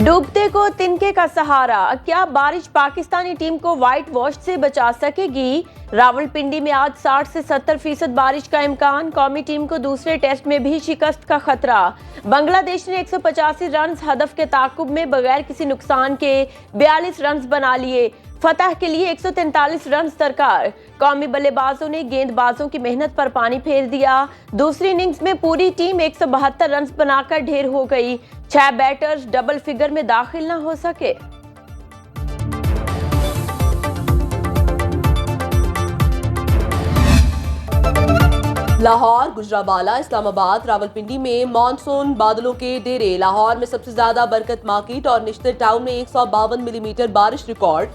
डूबते को तिनके का सहारा, क्या बारिश पाकिस्तानी टीम को व्हाइट वॉश से बचा सकेगी? रावलपिंडी में आज 60 से 70% बारिश का इम्कान। कौमी टीम को दूसरे टेस्ट में भी शिकस्त का खतरा। बांग्लादेश ने 185 रन हदफ के ताकुब में बगैर किसी नुकसान के 42 रन बना लिए। फतह के लिए 143 रन दरकार। कौमी बल्लेबाजों ने गेंदबाजों की मेहनत पर पानी फेर दिया। दूसरी इनिंग्स में पूरी टीम 172 रन बनाकर ढेर हो गई। 6 बैटर्स डबल फिगर में दाखिल न हो सके। लाहौर, गुजरावाला, इस्लामाबाद, रावलपिंडी में मानसून बादलों के डेरे। लाहौर में सबसे ज्यादा बरकत मार्केट और निश्चित टाउन में 152 मिलीमीटर बारिश रिकॉर्ड।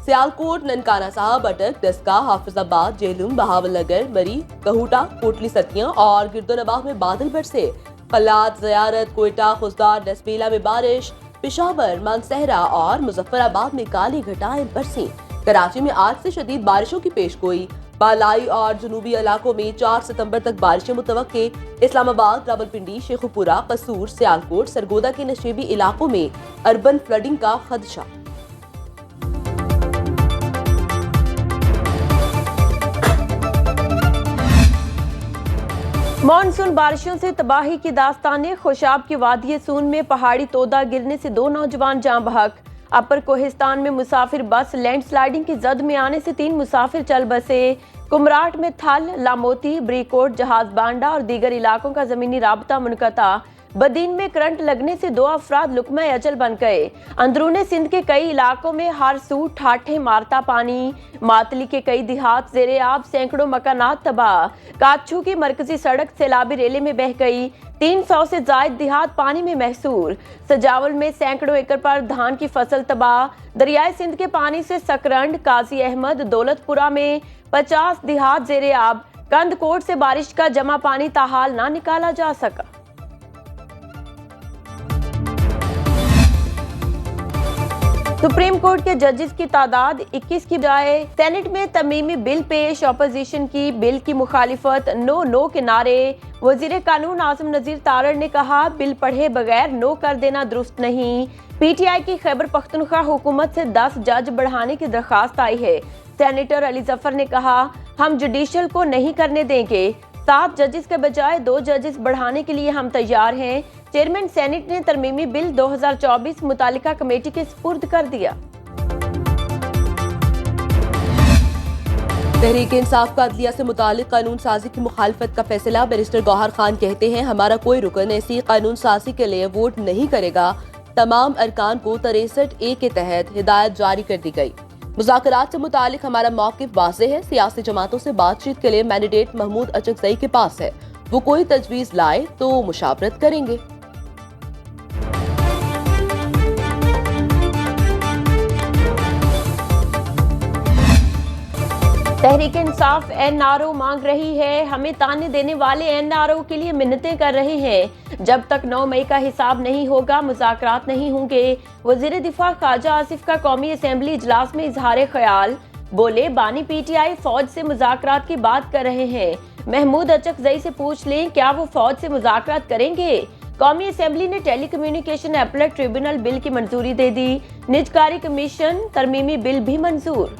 सियालकोट, ननकाना साहब, अटक, दस्का, हाफिजाबाद, जेहलम, बहावलनगर, मरी, कहूटा, कोटली सतियां और गिरदोनवाह में बादल बरसे। फलात, ज़ियारत, कोयटा, खुजदार, डसपेला में बारिश। पेशावर, मानसहरा और मुजफ्फराबाद में काली घटाएं बरसी। कराची में आज से शदीद बारिशों की पेशगोई। बालाई और जनूबी इलाकों में 4 सितंबर तक बारिशें मुतवक्के। इस्लामाबाद, रावलपिंडी, शेखुपुरा, कसूर, सियालकोट, सरगोदा के नशेबी इलाकों में अर्बन फ्लडिंग का खदशा। मानसून बारिशों से तबाही की दास्तानें। खुशाब की वादी सून में पहाड़ी तोदा गिरने से 2 नौजवान जान बहक। अपर कोहिस्तान में मुसाफिर बस लैंडस्लाइडिंग की जद में आने से 3 मुसाफिर चल बसे। कुमराट में थल, लामोती, ब्रीकोट, जहाज बांडा और दीगर इलाकों का जमीनी राबता मुनक़ता। बदीन में करंट लगने से 2 अफराद लुकमा अजल बन गए। अंदरूने सिंध के कई इलाकों में हर सू ठाठे मारता पानी। मातली के कई देहात ज़ेरे आब, सैकड़ों मकानात तबाह। काचू की मरकजी सड़क सैलाबी रेले में बह गई। 300 से जायद देहात पानी में महसूर। सजावल में सैकड़ों एकड़ पर धान की फसल तबाह। दरियाए सिंध के पानी से सकरंड, काजी अहमद, दौलतपुरा में 50 देहात ज़ेरे आब। कंदकोट से बारिश का जमा पानी ताहाल ना निकाला जा सका। सुप्रीम कोर्ट के जजेस की तादाद 21 की बजाय। सेनेट में तमीमी बिल पेश। अपोजिशन की बिल की मुखालिफत, नो नो के नारे। वजीर कानून आजम नजीर तारड़ ने कहा, बिल पढ़े बगैर नो कर देना दुरुस्त नहीं। पीटीआई की खैबर पख्तूनख्वा हुकूमत से 10 जज बढ़ाने की दरखास्त आई है। सेनेटर अली जफर ने कहा, हम जुडिशल को नहीं करने देंगे। 7 जजेस के बजाय 2 जजेस बढ़ाने के लिए हम तैयार हैं। चेयरमैन सेनेट ने तरमीमी बिल 2024 मुतालिका कमेटी के सुपुर्द कर दिया। तहरीक इंसाफ का अदलिया से मुतालिक कानून साजी की मुखालफत का फैसला। बैरिस्टर गौहर खान कहते हैं, हमारा कोई रुकन ऐसी कानून साजी के लिए वोट नहीं करेगा। तमाम अरकान को 63A के तहत हिदायत जारी कर दी गई। मुज़ाकरात से मुतालिक हमारा मौक़िफ़ वाज़ेह है। सियासी जमातों से बातचीत के लिए मैंडेट महमूद अचकज़ई के पास है। वो कोई तजवीज़ लाए तो मुशावरत करेंगे। तहरीक इंसाफ एनआरओ मांग रही है। हमें ताने देने वाले एनआरओ के लिए मिन्नतें कर रहे हैं। जब तक 9 मई का हिसाब नहीं होगा, मुज़ाकरात नहीं होंगे। वज़ीर दिफा ख्वाजा आसिफ का कौमी असेंबली इजलास में इजहार ख्याल। बोले, बानी पीटीआई फौज से मुज़ाकरात की बात कर रहे हैं। महमूद अचकज़ई से पूछ लें, क्या वो फौज से मुज़ाकरात करेंगे? कौमी असेंबली ने telecommunication appellate tribunal bill की मंजूरी दे दी। निजकारी कमीशन तरमीमी बिल भी मंजूर।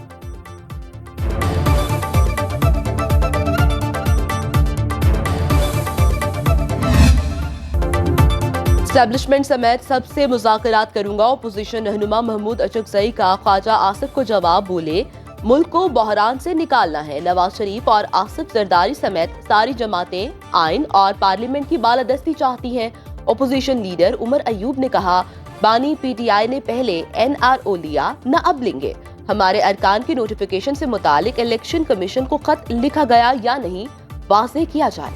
एस्टैब्लिशमेंट समेत सबसे मुज़ाकरात करूंगा। अपोजिशन रहनुमा महमूद अचकज़ई का ख्वाजा आसिफ को जवाब। बोले, मुल्क को बहरान से निकालना है। नवाज शरीफ और आसिफ जरदारी समेत सारी जमातें आइन और पार्लियामेंट की बालादस्ती चाहती हैं। अपोजिशन लीडर उमर अयूब ने कहा, बानी पीटीआई ने पहले एनआरओ लिया, न अब लेंगे। हमारे अरकान की नोटिफिकेशन से मुतालिक इलेक्शन कमीशन को खत लिखा गया या नहीं, वाज़ेह किया जाए।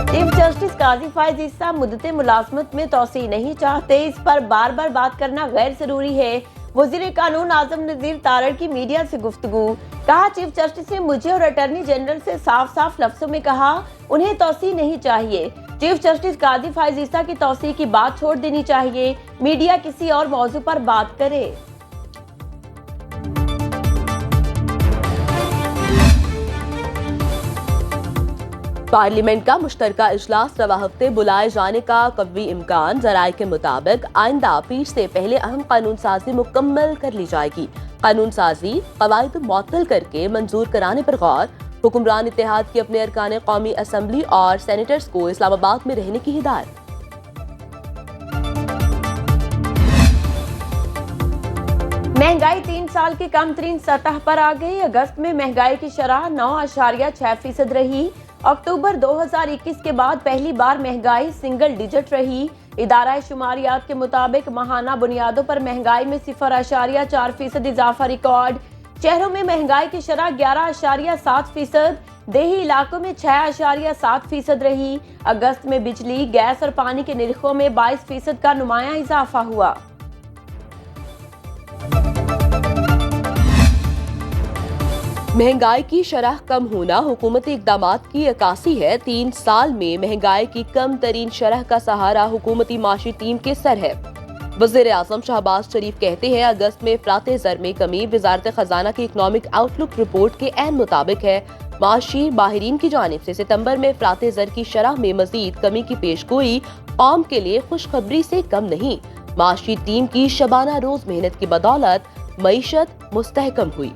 चीफ जस्टिस काजी फायज ईसा मुद्दते मुलाजमत में तोसी नहीं चाहते। इस पर बार बार बात करना गैर जरूरी है। वजीर कानून आजम नजीर तारड़ की मीडिया से गुफ्तगू। कहा, चीफ जस्टिस ने मुझे और अटॉर्नी जनरल से साफ साफ लफ्जों में कहा, उन्हें तोसी नहीं चाहिए। चीफ जस्टिस काजी फायज ईसा की तोसी की बात छोड़ देनी चाहिए। मीडिया किसी और मौजू पर बात करे। पार्लियामेंट का मुश्तरका इजलास रवा हफ्ते बुलाए जाने का कवी इम्कान। जराये के मुताबिक आइंदा पीर से पहले अहम कानून साजी मुकम्मल कर ली जाएगी। कानून साजी कवायद मुअत्तल करके मंजूर कराने पर गौर। हुक्मरान इत्तेहाद की अपने अरकान कौमी असम्बली और सेनेटर्स को इस्लामाबाद में रहने की हिदायत। महंगाई 3 साल की कम तरीन सतह पर आ गई। अगस्त में महंगाई की शरह 9.6% रही। अक्टूबर 2021 के बाद पहली बार महंगाई सिंगल डिजिट रही। इदारा शुमारियात के मुताबिक माहाना बुनियादों पर महंगाई में 0.4% इजाफा रिकॉर्ड। शहरों में महंगाई की शरह 11.7%, देही इलाकों में 6.7% रही। अगस्त में बिजली, गैस और पानी के निर्खों में 22% का नुमाया इजाफा हुआ। महंगाई की शरह कम होना हुकूमती इक़दामात की अक्कासी है। 3 साल में महंगाई की कम तरीन शरह का सहारा हुकूमती माशी टीम के सर है। वज़ीर आज़म शहबाज शरीफ कहते हैं अगस्त में अफ़राते ज़र में कमी वज़ारत ख़जाना की इकनॉमिक आउटलुक रिपोर्ट के ऐन मुताबिक है। माशी माहिरीन की जानिब से सितंबर में अफ़राते ज़र की शरह में मज़ीद कमी की पेशगोई कौम के लिए खुशखबरी से कम नहीं। माशी टीम की शबाना रोज मेहनत की बदौलत मईशत मुस्तहकम हुई।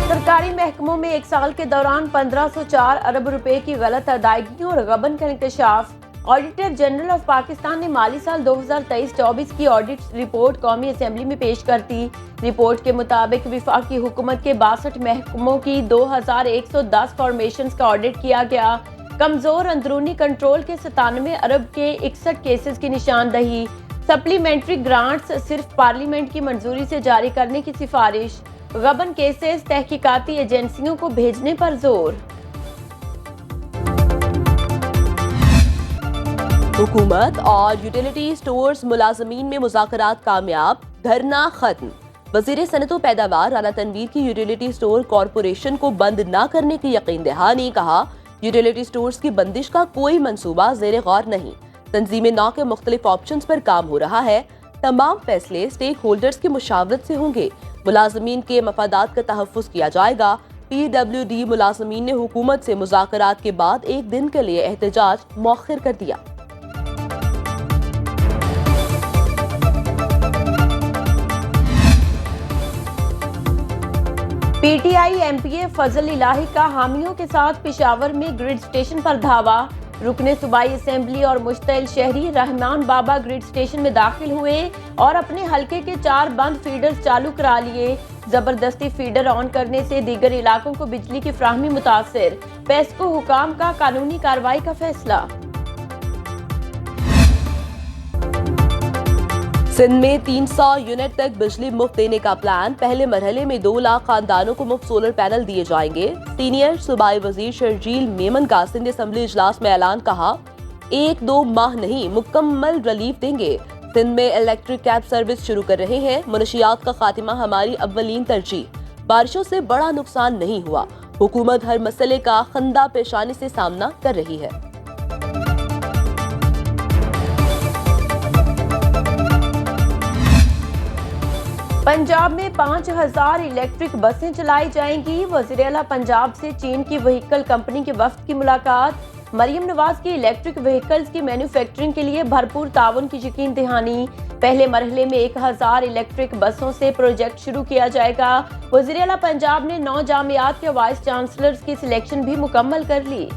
सरकारी महकमों में एक साल के दौरान 1504 अरब रुपए की गलत अदायगियों और गबन का इंकशाफ। ऑडिटर जनरल ऑफ पाकिस्तान ने माली साल 2023-24 की ऑडिट रिपोर्ट कौमी असेंबली में पेश कर दी। रिपोर्ट के मुताबिक विफाकी हुकूमत के 62 महकमों की 2110 फॉर्मेशंस का ऑडिट किया गया। कमजोर अंदरूनी कंट्रोल के 97 अरब के 61 केसेस की निशानदही। सप्लीमेंट्री ग्रांट्स सिर्फ पार्लियामेंट की मंजूरी से जारी करने की सिफारिश। गबन केसेस तहकीकाती एजेंसियों को भेजने पर जोर। हुकूमत और यूटिलिटी स्टोर्स मुलाजमीन में मुज़ाकरात कामयाब, धरना खत्म। वज़ीर सनअत व पैदावार राना तनवीर की यूटिलिटी स्टोर कॉरपोरेशन को बंद न करने की यकीन दहानी। कहा यूटिलिटी स्टोर्स की बंदिश का कोई मंसूबा ज़ेर गौर नहीं। तंजीम नौ के मुख्तलिफ ऑप्शंस पर काम हो रहा है। तमाम फैसले स्टेक होल्डर्स की मुशावरत से होंगे। मुलाजमीन के मफादात का तहफ़्फ़ुज़ किया जाएगा। PWD मुलाजमीन ने हुकूमत से मुज़ाकरात के बाद एक दिन के लिए एहतजाज मौखिर कर दिया। PTI MPA फजल इलाही का हामियों के साथ पेशावर में ग्रिड स्टेशन पर धावा। रुकने सूबाई असेंबली और मुश्तइल शहरी रहमान बाबा ग्रिड स्टेशन में दाखिल हुए और अपने हलके के 4 बंद फीडर्स चालू करा लिए। जबरदस्ती फीडर ऑन करने से दीगर इलाकों को बिजली की फ्राहमी मुतासिर। पेस्को हुकाम का कानूनी कार्रवाई का फैसला। सिंध में 300 यूनिट तक बिजली मुफ्त देने का प्लान। पहले मरहले में 2 लाख खानदानों को मुफ्त सोलर पैनल दिए जाएंगे। सीनियर सूबाई वजीर शर्जील मेमन का सिंध असम्बली इजलास में ऐलान। कहा 1-2 माह नहीं मुकम्मल रिलीफ देंगे। सिंध में इलेक्ट्रिक कैब सर्विस शुरू कर रहे हैं। मनशियात का खात्मा हमारी अव्वलीन तरजीह। बारिशों से बड़ा नुकसान नहीं हुआ। हुकूमत हर मसले का खंदा पेशानी से सामना कर रही है। पंजाब में 5000 इलेक्ट्रिक बसें चलाई जाएंगी। वज़ीर आला पंजाब से चीन की व्हीकल कंपनी के वफ्द की मुलाकात। मरियम नवाज की इलेक्ट्रिक व्हीकल्स की मैन्युफैक्चरिंग के लिए भरपूर ताउन की यकीन दहानी। पहले मरहले में 1000 इलेक्ट्रिक बसों से प्रोजेक्ट शुरू किया जाएगा। वज़ीर आला पंजाब ने 9 जामियात के वाइस चांसलर्स की सिलेक्शन भी मुकम्मल कर ली।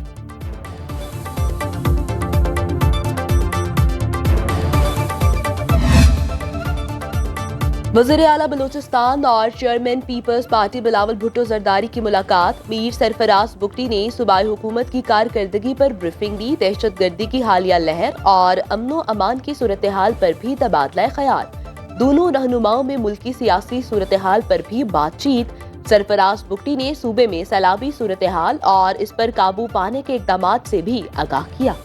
वज़ीर आला बलूचिस्तान और chairman people's party Bilawal Bhutto Zardari की मुलाकात। मीर सरफराज बुगटी ने सूबाई हुकूमत की कारकर्दगी पर ब्रीफिंग दी। दहशतगर्दी की हालिया लहर और अमनो अमान की सूरत हाल पर भी तबादला ख्याल। दोनों रहनुमाओं में मुल्की सियासी सूरत हाल पर भी बातचीत। सरफराज बुगटी ने सूबे में सैलाबी सूरत हाल और इस पर काबू पाने के इक़दाम से भी आगाह किया।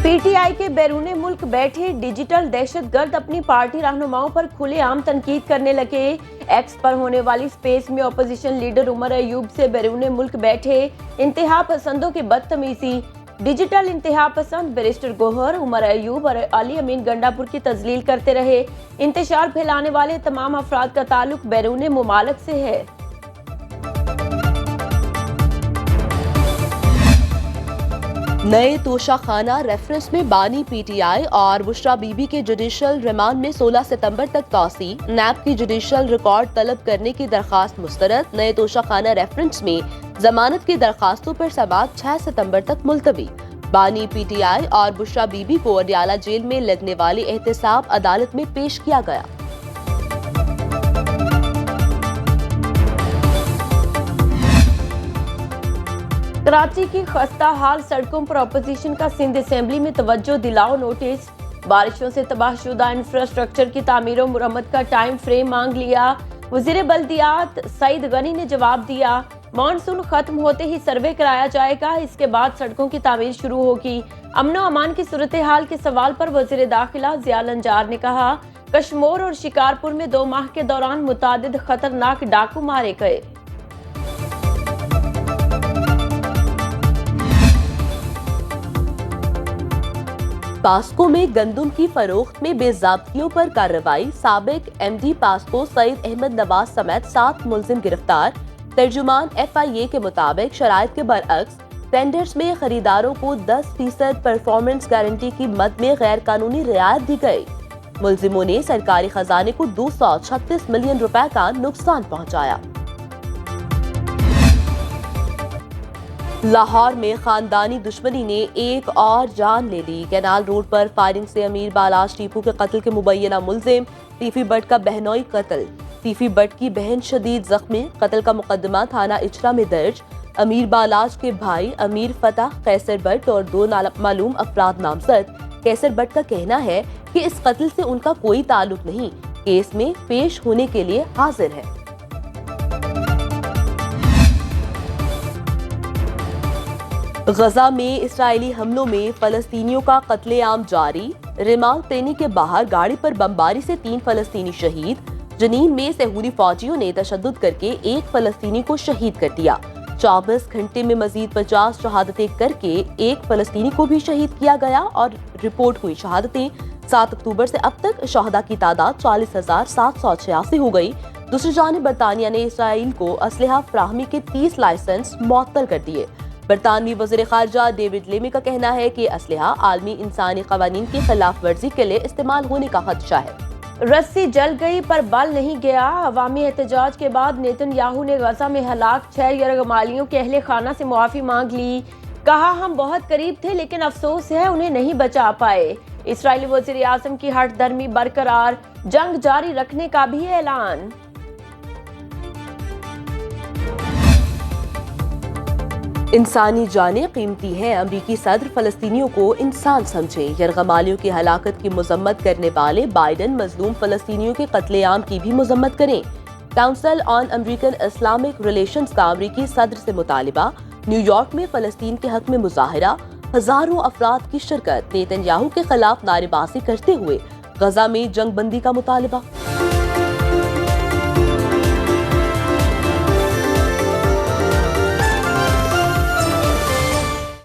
PTI के बैरूने मुल्क बैठे डिजिटल दहशतगर्द अपनी पार्टी रहनुमाओं पर खुलेआम तनकीद करने लगे। एक्स पर होने वाली स्पेस में अपोजिशन लीडर उमर अयूब से बैरूने मुल्क बैठे इंतहा पसंदों की बदतमीजी। डिजिटल इंतहा पसंद बैरिस्टर गोहर, उमर अयूब और अली अमीन गंडापुर की तजलील करते रहे। इंतशार फैलाने वाले तमाम अफराद का ताल्लुक बैरून मुमालिक से है। नए तोशाखाना रेफरेंस में बानी पीटीआई और बुशरा बीबी के जुडिशल रिमांड में 16 सितंबर तक तौसी। नैब की जुडिशल रिकॉर्ड तलब करने की दरखास्त मुस्तरद। नए तोशाखाना रेफरेंस में जमानत की दरखास्तों पर समाअत 6 सितंबर तक मुलतवी। बानी पीटीआई और बुशरा बीबी को अडियाला जेल में लगने वाली एहतसाब अदालत में पेश किया गया। कराची की खस्ता हाल सड़कों पर अपोजिशन का सिंध असेंबली में तवज्जो दिलाओ नोटिस। बारिशों से तबाहशुदा इंफ्रास्ट्रक्चर की तामीर और मुरम्मत का टाइम फ्रेम मांग लिया। वजीर बल्दियात सईद गनी ने जवाब दिया, मानसून खत्म होते ही सर्वे कराया जाएगा, इसके बाद सड़कों की तामीर शुरू होगी। अमन व अमान की सूरत हाल के सवाल पर वजीर दाखिला ज़िया लंजार ने कहा, कश्मोर और शिकारपुर में 2 माह के दौरान मुतादिद खतरनाक डाकू मारे गए। पास्को में गंदुम की फरोख्त में बेज़ाब्तियों पर कार्रवाई। साबिक एमडी पास्को सईद अहमद नवाज समेत 7 मुलजिम गिरफ्तार। तर्जुमान FIA के मुताबिक शराइत के बरअक्स टेंडर्स में खरीदारों को 10% परफॉर्मेंस गारंटी की मद में गैर कानूनी रियायत दी गई। मुलजिमों ने सरकारी खजाने को 236 मिलियन रुपए का नुकसान पहुंचाया। लाहौर में खानदानी दुश्मनी ने एक और जान ले ली। कैनाल रोड पर फायरिंग से अमीर बालाज टीपू के कत्ल के मुबैना मुलजिम टीफी बट का बहनोई कत्ल। टीफी बट की बहन शदीद जख्मी। कत्ल का मुकदमा थाना इचरा में दर्ज। अमीर बालाज के भाई अमीर फतह कैसर बट और 2 नामालूम अफराद नामजद। कैसर बट का कहना है कि इस कत्ल से उनका कोई ताल्लुक नहीं, केस में पेश होने के लिए हाजिर है। गजा में इस्राएली हमलों में फलस्तीनियों का कत्लेआम जारी। रिमाल ट्रेनी के बाहर गाड़ी पर बमबारी से 3 फलस्तीनी शहीद। जनीन में सहूरी फौजियों ने तशद्दुद करके 1 फलस्तीनी को शहीद कर दिया। 24 घंटे में मजीद 50 शहादतें करके 1 फलस्तीनी को भी शहीद किया गया और रिपोर्ट हुई शहादतें। 7 अक्टूबर से अब तक शहदा की तादाद 40,786 हो गई। दूसरी जानिब बरतानिया ने इसराइल को असलहा फराहमी के 30 लाइसेंस मुअत्तल कर दिए। बरतानवी वज़ीर ख़ारजा डेविड लेमी का कहना है कि असलहा आलमी इंसानी क़वानीन की खिलाफ वर्जी के लिए इस्तेमाल होने का खदशा है। रस्सी जल गई पर बल नहीं गया। अवामी एहतजाज के बाद नेतन्याहू ने गजा में हलाक 6 यरगमालियों के अहले खाना से मुआफ़ी मांग ली। कहा, हम बहुत करीब थे लेकिन अफसोस है उन्हें नहीं बचा पाए। इसराइली वज़ीर आज़म की हठ धर्मी बरकरार, जंग जारी रखने का भी ऐलान। इंसानी जानें कीमती हैं। अमरीकी सदर फलस्तीनियों को इंसान समझें। यरगमालियों की हलाकत की मजम्मत करने वाले बाइडन मजलूम फलस्तीनियों के कत्लेआम की भी मजम्मत करें। Council on American Islamic relations का अमरीकी सदर से मुतालिबा। न्यूयॉर्क में फलस्तीन के हक में मुजाहिरा। हजारों अफराद की शिरकत। नेतन्याहू के खिलाफ नारेबाजी करते हुए गजा में जंग बंदी का मुतालिबा।